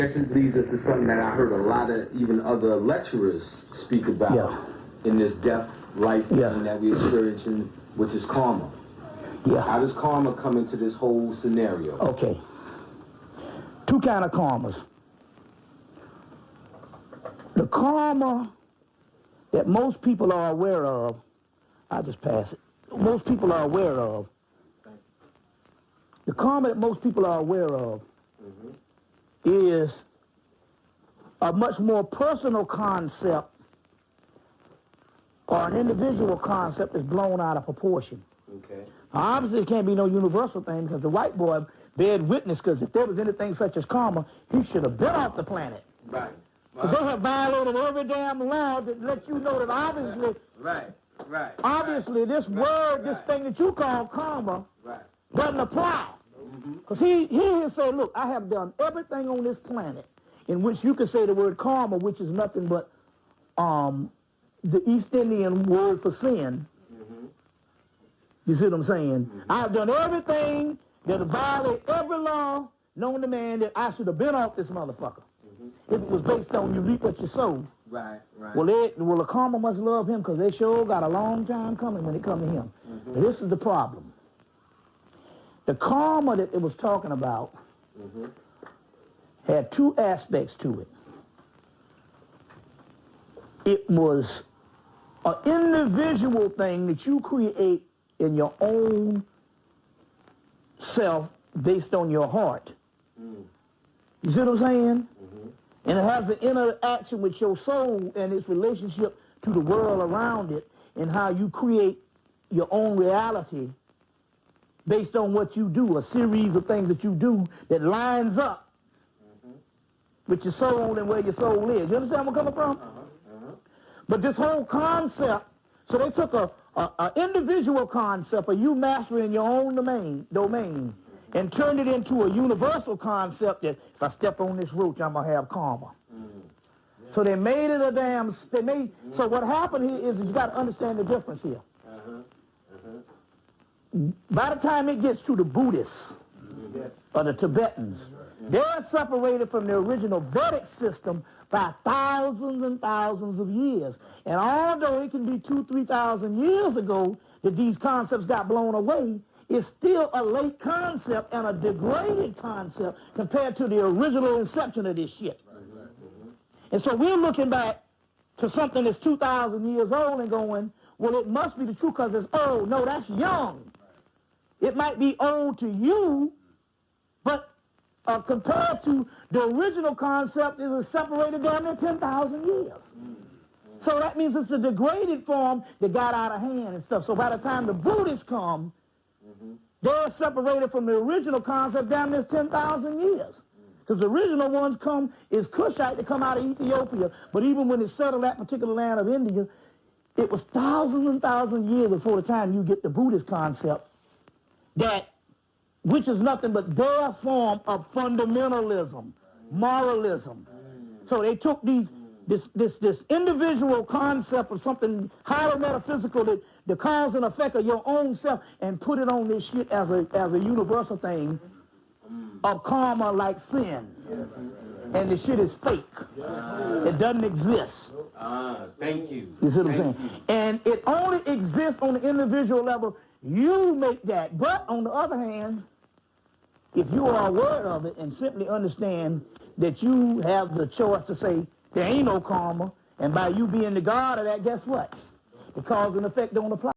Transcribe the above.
This leads us to something that I heard a lot of even other lecturers speak about in this death life thing that we're experiencing, which is karma. How does karma come into this whole scenario? Okay. Two kind of karmas. The karma that most people are aware of, I'll just pass it. Most people are aware of. The karma that most people are aware of is a much more personal concept or an individual concept that's blown out of proportion. Okay. Obviously, it can't be no universal thing because the white boy bear witness, because if there was anything such as karma, he should have been off the planet. Right. But they have violated every damn law that lets you know that obviously, obviously this word, this thing that you call karma, doesn't apply. Because he said, look, I have done everything on this planet in which you can say the word karma, which is nothing but the East Indian word for sin. You see what I'm saying? I've done everything that violated every law known to man that I should have been off this motherfucker. If it was based on you reap what you sow. Well, the karma must love him because they sure got a long time coming when it comes to him. But this is the problem. The karma that it was talking about had two aspects to it. It was an individual thing that you create in your own self based on your heart. You see what I'm saying? And it has an interaction with your soul and its relationship to the world around it and how you create your own reality based on what you do, a series of things that you do that lines up with your soul and where your soul is. You understand where I'm coming from? But this whole concept, so they took a individual concept of you mastering your own domain and turned it into a universal concept that if I step on this roach, I'm going to have karma. So they made it a damn, so what happened here is you got to understand the difference here. By the time it gets to the Buddhists or the Tibetans, they're separated from the original Vedic system by thousands and thousands of years. And although it can be 2,000 to 3,000 years ago that these concepts got blown away, it's still a late concept and a degraded concept compared to the original inception of this shit. And so we're looking back to something that's 2,000 years old and going, well, it must be the truth because it's old. No, that's young. It might be old to you, but compared to the original concept, it was separated down to 10,000 years. So that means it's a degraded form that got out of hand and stuff. So by the time the Buddhists come, they're separated from the original concept down to 10,000 years. Because the original ones is Cushite that come out of Ethiopia. But even when it settled that particular land of India, it was thousands and thousands of years before the time you get the Buddhist concept, which is nothing but their form of fundamentalism, moralism. So they took this individual concept of something highly metaphysical, that the cause and effect of your own self, and put it on this shit as a universal thing of karma like sin. And the shit is fake. It doesn't exist. Thank you. You see what I'm saying? And it only exists on the individual level. You make that. But on the other hand, if you are aware of it and simply understand that you have the choice to say there ain't no karma, and by you being the God of that, guess what? The cause and effect don't apply.